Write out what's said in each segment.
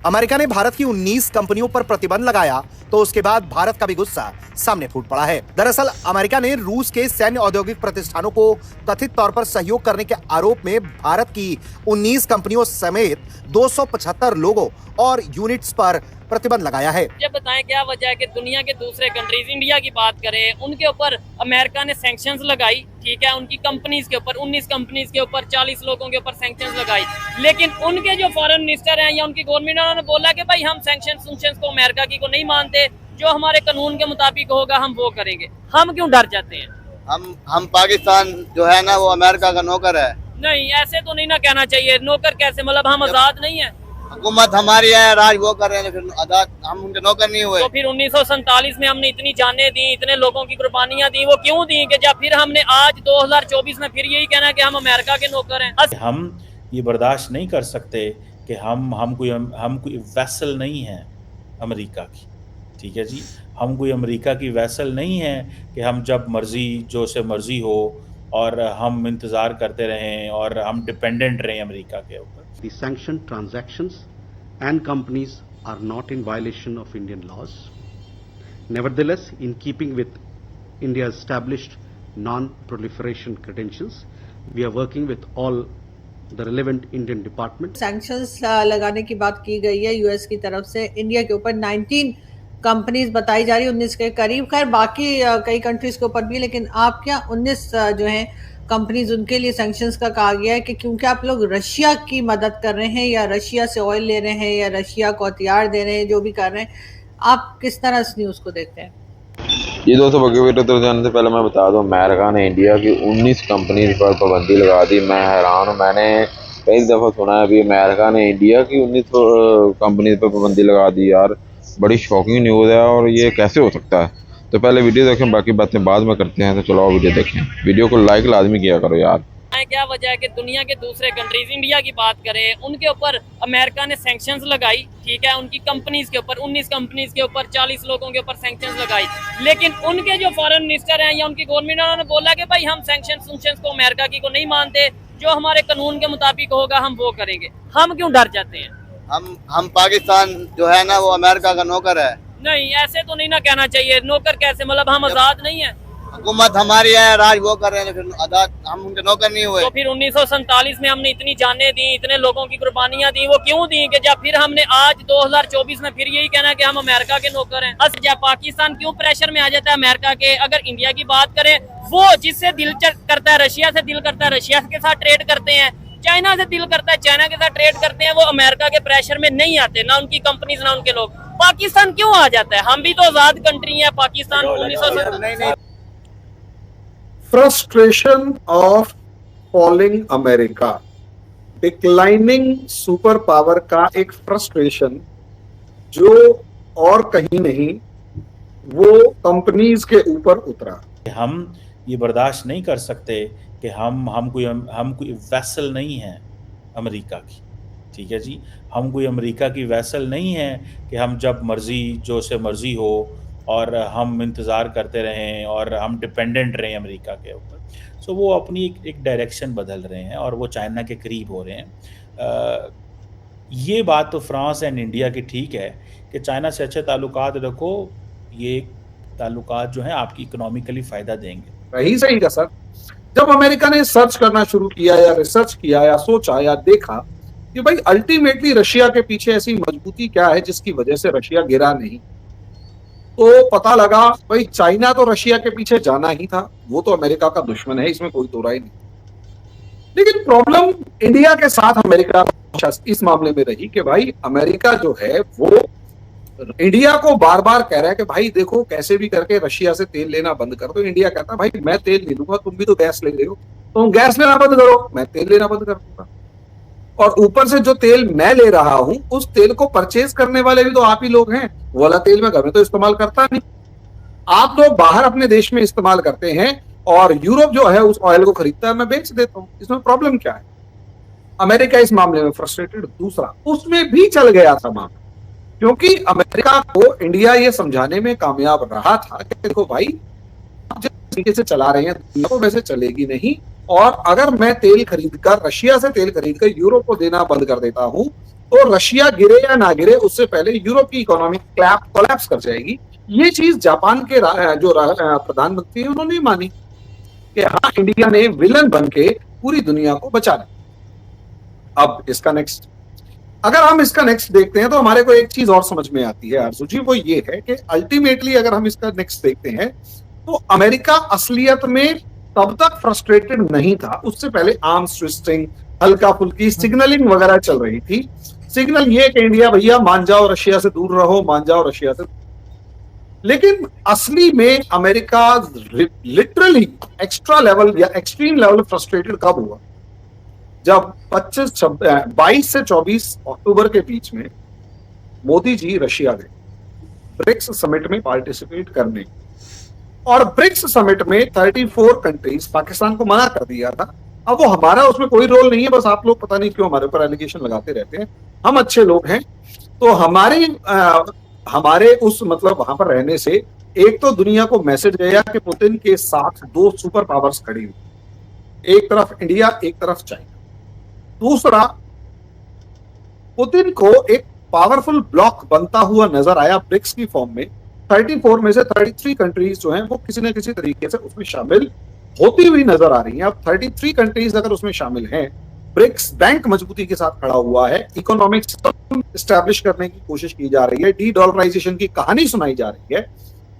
America ने भारत की 19 कंपनियों पर प्रतिबंध लगाया तो उसके बाद भारत का भी गुस्सा सामने फूट पड़ा है। दरअसल अमेरिका ने रूस के सैन्य औद्योगिक प्रतिष्ठानों को कथित तौर पर सहयोग करने के आरोप में भारत की 19 कंपनियों समेत 275 लोगों और यूनिट्स पर प्रतिबंध लगाया है। मुझे बताएं क्या वजह है कि दुनिया के दूसरे कंट्रीज, इंडिया की बात करें, उनके ऊपर अमेरिका ने सैंक्शंस लगाई, ठीक है, उनकी कंपनीज के ऊपर 19 कंपनीज के ऊपर 40 लोगों के ऊपर सैंक्शंस लगाई, लेकिन उनके जो फॉरेन मिनिस्टर हैं या उनकी गवर्नमेंट ने बोला कि भाई हम सैंक्शंस को अमेरिका की को नहीं मानते, जो हमारे कानून के मुताबिक होगा हम वो करेंगे। हम क्यों डर जाते हैं? हम पाकिस्तान जो है ना वो अमेरिका का नौकर है। नहीं, ऐसे तो नहीं ना कहना चाहिए। नौकर कैसे, मतलब हम आजाद नहीं है? हुकूमत हमारी है, राज वो कर रहे हैं, फिर आजाद हम उनके नौकर नहीं हुए। तो फिर 1947 में हमने इतनी जानें दी, इतने लोगों की कुर्बानियां दी, वो क्यों दी कि जब फिर हमने आज 2024 में फिर यही कहना है कि हम अमेरिका के नौकर हैं? हम ये बर्दाश्त नहीं कर सकते कि हम कोई वैसल नहीं है अमेरिका की, ठीक है जी। हम कोई अमेरिका की वैसल नहीं है कि हम जब मर्जी जो से मर्जी हो और हम इंतज़ार करते रहें और हम डिपेंडेंट रहें अमेरिका के ऊपर। The sanctioned transactions and companies are not in violation of Indian laws. Nevertheless, in keeping with India's established non-proliferation credentials, we are working with all the relevant Indian departments. Sanctions लगाने की बात की गई है US की तरफ से। India के ऊपर 19 कंपनीज बताई जा रही है, 19 के करीब, खैर बाकी कई कंट्रीज के ऊपर भी, लेकिन आप क्या 19 जो हैं कंपनीज, उनके लिए सैंक्शंस का कहा गया है कि क्योंकि आप लोग रशिया की मदद कर रहे हैं या रशिया से ऑयल ले रहे हैं या रशिया को हथियार दे रहे हैं, जो भी कर रहे हैं, आप किस तरह इस न्यूज़ को देखते हैं? ये दोस्तों बगे वीडियो तो जाने से पहले मैं बता दूं, अमेरिका ने इंडिया की 19 कंपनीज पर पाबंदी लगा दी। मैं हैरान हूँ, मैंने कई दफ़ा सुना है अभी अमेरिका ने इंडिया की 19 कंपनीज पर पाबंदी लगा दी। यार बड़ी शॉकिंग न्यूज़ है और ये कैसे हो सकता है। तो पहले वीडियो देखें, बाकी बातें बाद में करते हैं। तो चलो वीडियो देखें, वीडियो को लाइक लाजमी किया करो यार। क्या वजह है कि दुनिया के दूसरे कंट्रीज, इंडिया की बात करें, उनके ऊपर अमेरिका ने सैंक्शंस लगाई, ठीक है, उनकी कंपनीज के ऊपर 19 कंपनीज के ऊपर 40 लोगों के ऊपर सैंक्शंस लगाई, लेकिन उनके जो फॉरेन मिनिस्टर हैं या उनकी गवर्नमेंट ने बोला कि भाई हम सैंक्शंस को अमेरिका की को नहीं मानते, जो हमारे कानून के मुताबिक होगा हम वो करेंगे। हम क्यों डर जाते हैं? हम पाकिस्तान जो है ना वो अमेरिका का नौकर है। नहीं, ऐसे तो नहीं ना कहना चाहिए। नौकर कैसे, मतलब हम आजाद नहीं है? हुकूमत हमारी है, राज वो कर रहे हैं, फिर आजाद हम उनके नौकर नहीं हुए। तो फिर 1947 में हमने इतनी जानें दी, इतने लोगों की कुर्बानियां दी, वो क्यों दी कि जब फिर हमने आज 2024 में फिर यही कहना है कि हम अमेरिका के नौकर हैं? जब पाकिस्तान क्यों प्रेशर में आ जाता है अमेरिका के? अगर इंडिया की बात करें, वो जिससे दिल करता है, रशिया से दिल करता है, रशिया के साथ ट्रेड करते हैं, चाइना से दिल करता है, चाइना के साथ ट्रेड करते हैं, वो अमेरिका के प्रेशर में नहीं आते, ना उनकी कंपनीज ना उनके लोग। पाकिस्तान क्यों आ जाता है? हम भी तो आजाद कंट्री है। Pakistan 1970 frustration of falling America, declining super power का एक फ्रस्ट्रेशन जो और कहीं नहीं, वो कंपनीज के ऊपर उतरा। हम ये बर्दाश्त नहीं कर सकते कि हम कोई वैसल नहीं है अमेरिका की, ठीक है जी। हम कोई अमेरिका की वैसल नहीं है कि हम जब मर्जी जो से मर्जी हो और हम इंतज़ार करते रहें और हम डिपेंडेंट रहें अमेरिका के ऊपर। सो वो अपनी एक डायरेक्शन बदल रहे हैं और वो चाइना के करीब हो रहे हैं। ये बात तो फ्रांस एंड इंडिया की ठीक है कि चाइना से अच्छे ताल्लुकात रखो, ये ताल्लुकात जो हैं आपकी इकोनॉमिकली फ़ायदा देंगे। रही सही का सर, जब अमेरिका ने सर्च करना शुरू किया या रिसर्च किया या सोचा या देखा कि भाई अल्टीमेटली रशिया के पीछे ऐसी मजबूती क्या है जिसकी वजह से रशिया गिरा नहीं, तो पता लगा भाई चाइना तो रशिया के पीछे जाना ही था, वो तो अमेरिका का दुश्मन है, इसमें कोई दो राय नहीं। लेकिन प्रॉब्लम इंडिया के साथ अमेरिका इस मामले में रही कि भाई अमेरिका जो है वो इंडिया को बार बार कह रहा है कि भाई देखो कैसे भी करके रशिया से तेल लेना बंद कर दो। इंडिया कहता है भाई मैं तेल ले लूंगा, तुम भी तो गैस ले रहे हो, तुम गैस लेना बंद करो, मैं तेल लेना बंद कर दूंगा। और ऊपर से जो तेल मैं ले रहा हूं उस तेल को परचेज करने वाले भी तो आप ही लोग हैं। वो वाला तेल मैं घर में तो इस्तेमाल करता नहीं, आप लोग बाहर अपने देश में इस्तेमाल करते हैं और यूरोप जो है उस ऑयल को खरीदता है, मैं बेच देता हूं। इसमें प्रॉब्लम क्या है? अमेरिका इस मामले में फ्रस्ट्रेटेड। दूसरा, उसमें भी चल गया था मामला, क्योंकि अमेरिका को इंडिया ये समझाने में कामयाब रहा था कि देखो भाई जिस तरीके से चला रहे हैं दुनिया को वैसे चलेगी नहीं, और अगर मैं तेल खरीदकर रशिया से तेल खरीदकर यूरोप को देना बंद कर देता हूं तो रशिया गिरे या ना गिरे उससे पहले यूरोप की इकोनॉमी कोलैप्स कर जाएगी। ये चीज जापान के प्रधानमंत्री उन्होंने मानी कि हाँ इंडिया ने विलन बन के पूरी दुनिया को बचाना। अब इसका नेक्स्ट, अगर हम इसका नेक्स्ट देखते हैं तो हमारे को एक चीज और समझ में आती है आरजू जी, वो ये है कि अल्टीमेटली अगर हम इसका नेक्स्ट देखते हैं तो अमेरिका असलियत में तब तक फ्रस्ट्रेटेड नहीं था, उससे पहले आर्म्स ट्विस्टिंग, हल्का फुल्की सिग्नलिंग वगैरह चल रही थी। सिग्नल ये कि इंडिया भैया मान जाओ रशिया से दूर रहो, मान जाओ रशिया से। लेकिन असली में अमेरिका लिटरली एक्स्ट्रा लेवल या एक्सट्रीम लेवल फ्रस्ट्रेटेड कब हुआ? जब 22 से 24 अक्टूबर के बीच में मोदी जी रशिया गए ब्रिक्स समिट में पार्टिसिपेट करने, और ब्रिक्स समिट में 34 कंट्रीज, पाकिस्तान को मना कर दिया था। अब वो हमारा उसमें कोई रोल नहीं है, बस आप लोग पता नहीं क्यों हमारे ऊपर एलिगेशन लगाते रहते हैं। हम अच्छे लोग हैं, तो हमारे उस मतलब वहां पर रहने से एक तो दुनिया को मैसेज गया कि पुतिन के साथ दो सुपर पावर्स खड़ी हुई, एक तरफ इंडिया, एक तरफ चाइना। दूसरा, पुतिन को एक पावरफुल ब्लॉक बनता हुआ नजर आया ब्रिक्स की फॉर्म में। 34 में से 33 कंट्रीज जो हैं वो किसी न किसी तरीके से उसमें शामिल होती हुई नजर आ रही हैं। अब 33 कंट्रीज अगर उसमें शामिल हैं, ब्रिक्स बैंक मजबूती के साथ खड़ा हुआ है, इकोनॉमिक सिस्टम एस्टैब्लिश करने की कोशिश की जा रही है, डी डॉलराइजेशन की कहानी सुनाई जा रही है,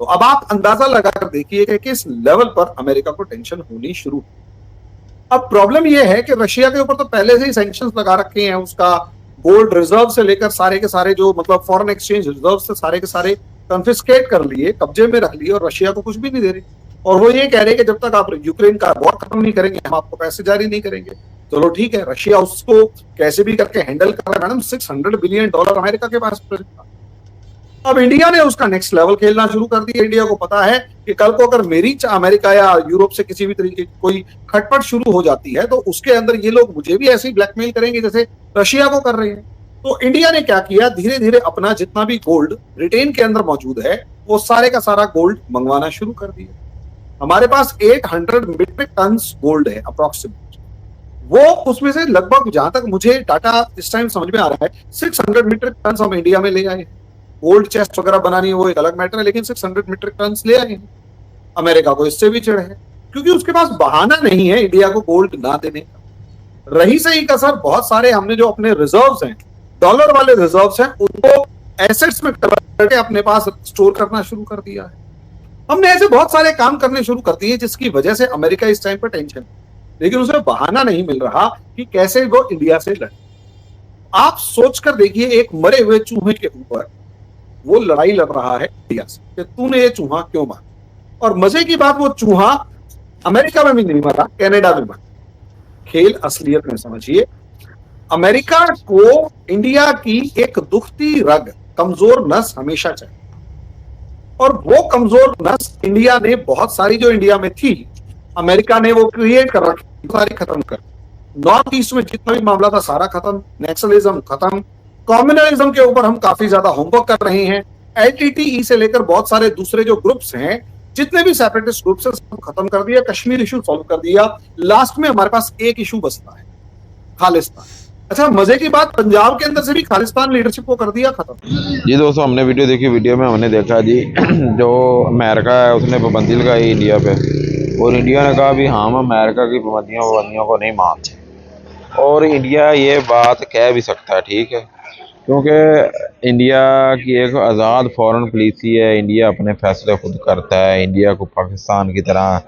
तो अब आप अंदाजा लगाकर देखिए कि किस लेवल पर अमेरिका को टेंशन होनी शुरू। अब प्रॉब्लम यह है कि रशिया के ऊपर तो पहले से ही सैंक्शंस लगा रखे हैं, उसका गोल्ड रिजर्व से लेकर सारे के सारे जो मतलब फॉरेन एक्सचेंज रिजर्व से सारे के सारे कन्फिस्केट कर लिए, कब्जे में रख लिए, और रशिया को कुछ भी नहीं दे रही। और वो ये कह रहे हैं कि जब तक आप यूक्रेन का वॉर खत्म नहीं करेंगे हम आपको पैसे जारी नहीं करेंगे। चलो ठीक है, रशिया उसको कैसे भी करके हैंडल कर रहा है। मैडम $600 बिलियन अमेरिका के पास था। अब इंडिया ने उसका नेक्स्ट लेवल खेलना शुरू कर दिया। इंडिया को पता है कि कल को अगर मेरी अमेरिका या यूरोप से किसी भी तरीके की कोई खटपट शुरू हो जाती है तो उसके अंदर ये लोग मुझे भी ऐसे ही ब्लैकमेल करेंगे जैसे रशिया को कर रहे हैं। तो इंडिया ने क्या किया, धीरे धीरे अपना जितना भी गोल्ड ब्रिटेन के अंदर मौजूद है वो सारे का सारा गोल्ड मंगवाना शुरू कर दिया। हमारे पास 800 मीट्रिक टन गोल्ड है अप्रोक्सीमेट। वो उसमें से लगभग, जहां तक मुझे डाटा इस टाइम समझ में आ रहा है, 600 मीट्रिक टन हम इंडिया में ले आए। गोल्ड चेस्ट वगैरह बनानी है वो एक अलग मैटर है, लेकिन 600 मीट्रिक टन ले आए हैं। अमेरिका को इससे भी चिढ़ है क्योंकि उसके पास बहाना नहीं है इंडिया को गोल्ड ना देने का। रही सही कसर, बहुत सारे हमने जो अपने रिजर्व्स हैं, डॉलर वाले रिजर्व्स हैं, उनको एसेट्स में कन्वर्ट करके अपने पास स्टोर करना शुरू कर दिया है। हमने ऐसे बहुत सारे काम करने शुरू कर दिए जिसकी वजह से अमेरिका इस टाइम पर टेंशन, लेकिन उसे बहाना नहीं मिल रहा कि कैसे वो इंडिया से लड़े। आप सोचकर देखिए, एक मरे हुए चूहे के ऊपर वो लड़ाई लड़ रहा है इंडिया से कि तूने ये चूहा क्यों मारा। और मजे की बात, वो चूहा अमेरिका में भी नहीं मरा, कनाडा में मरा। खेल असलियत में समझिए, अमेरिका को इंडिया की एक दुखती रग, कमजोर नस हमेशा चाहिए, और वो कमजोर नस इंडिया ने बहुत सारी जो इंडिया में थी, अमेरिका ने वो क्रिएट कर रखी, सारी खत्म कर। नॉर्थ ईस्ट में जितना भी मामला था सारा खत्म, नक्सलिज्म खत्म, कम्युनलिज्म के ऊपर हम काफी ज्यादा होमवर्क कर रहे हैं। LTTE से लेकर बहुत सारे दूसरे जो ग्रुप्स हैं, जितने भी सेपरेटिस्ट ग्रुप्स हैं, सब खत्म कर दिया। कश्मीर इशू सॉल्व कर दिया। लास्ट में हमारे पास एक इशू बचता है, खालिस्तान। अच्छा, मजे की बात, पंजाब के अंदर से भी खालिस्तान लीडरशिप को कर दिया खत्म। जी दोस्तों, हमने वीडियो देखी। वीडियो में हमने देखा जी जो अमेरिका है उसने पाबंदी लगाई इंडिया पे, और इंडिया ने कहा भी हम अमेरिका की पाबंदियों को नहीं मानते। और इंडिया ये बात कह भी सकता है, ठीक है, क्योंकि इंडिया की एक आज़ाद फॉरेन पॉलिसी है। इंडिया अपने फैसले खुद करता है। इंडिया को पाकिस्तान की तरह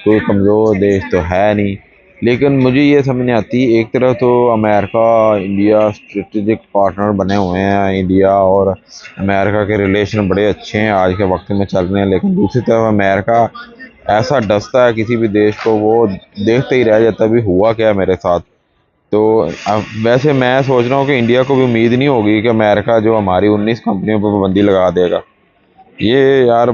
कोई कमज़ोर देश तो है नहीं। लेकिन मुझे ये समझ नहीं आती, एक तरह तो अमेरिका इंडिया स्ट्रेटेजिक पार्टनर बने हुए हैं। इंडिया और अमेरिका के रिलेशन बड़े अच्छे हैं आज के वक्त में चल रहे हैं, लेकिन दूसरी तरफ अमेरिका ऐसा डसता है किसी भी देश को, वो देखते ही रह जाता है भी हुआ क्या मेरे साथ। तो अब वैसे मैं सोच रहा हूँ कि इंडिया को भी उम्मीद नहीं होगी कि अमेरिका जो हमारी 19 कंपनियों पर पाबंदी लगा देगा। ये यार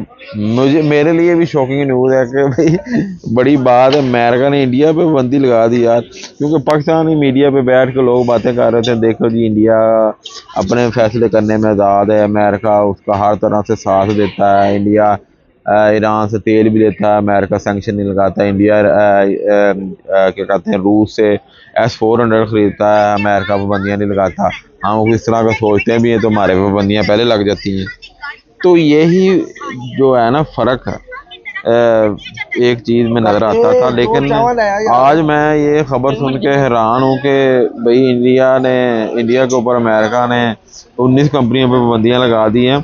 मेरे लिए भी शॉकिंग न्यूज़ है कि भाई बड़ी बात है, अमेरिका ने इंडिया पे पाबंदी लगा दी यार। क्योंकि पाकिस्तानी मीडिया पे बैठ के लोग बातें कर रहे थे, देखो जी इंडिया अपने फैसले करने में आज़ाद है, अमेरिका उसका हर तरह से साथ देता है, इंडिया ईरान से तेल भी लेता है, अमेरिका सैंक्शन नहीं लगाता, इंडिया क्या कहते हैं रूस से S-400 ख़रीदता है, अमेरिका पाबंदियाँ नहीं लगाता। हम इस तरह का सोचते भी हैं तो हमारे पाबंदियाँ पहले लग जाती हैं। तो यही जो है ना फ़र्क है, एक चीज़ में नज़र आता था। लेकिन आज मैं ये ख़बर सुन के हैरान हूँ कि भाई इंडिया के ऊपर अमेरिका ने 19 कंपनियों पर पाबंदियाँ लगा दी हैं।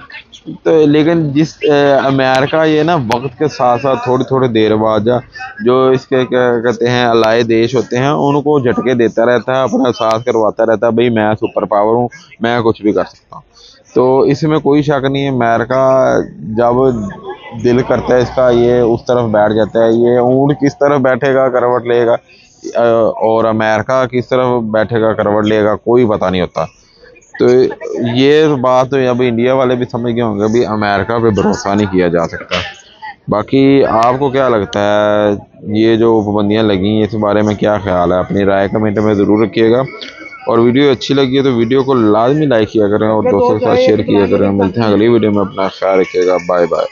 तो लेकिन जिस अमेरिका ये ना वक्त के साथ साथ थोड़ी थोड़ी देर बाद जो इसके क्या कहते हैं अलाए देश होते हैं उनको झटके देता रहता है, अपना एहसास करवाता रहता है भाई मैं सुपर पावर हूँ, मैं कुछ भी कर सकता हूँ। तो इसमें कोई शक नहीं है, अमेरिका जब दिल करता है इसका ये उस तरफ बैठ जाता है। ये ऊँट किस तरफ बैठेगा करवट लेगा और अमेरिका किस तरफ बैठेगा करवट लेगा कोई पता नहीं होता। तो ये बात तो अब इंडिया वाले भी समझ गए होंगे भी अमेरिका पे भरोसा नहीं किया जा सकता। बाकी आपको क्या लगता है ये जो पाबंदियाँ लगी हैं इस बारे में क्या ख्याल है? अपनी राय कमेंट में ज़रूर रखिएगा और वीडियो अच्छी लगी है तो वीडियो को लाजमी लाइक किया करें और दोस्तों के साथ शेयर किया करें। मिलते हैं अगली वीडियो में, अपना ख्याल रखिएगा। Bye bye.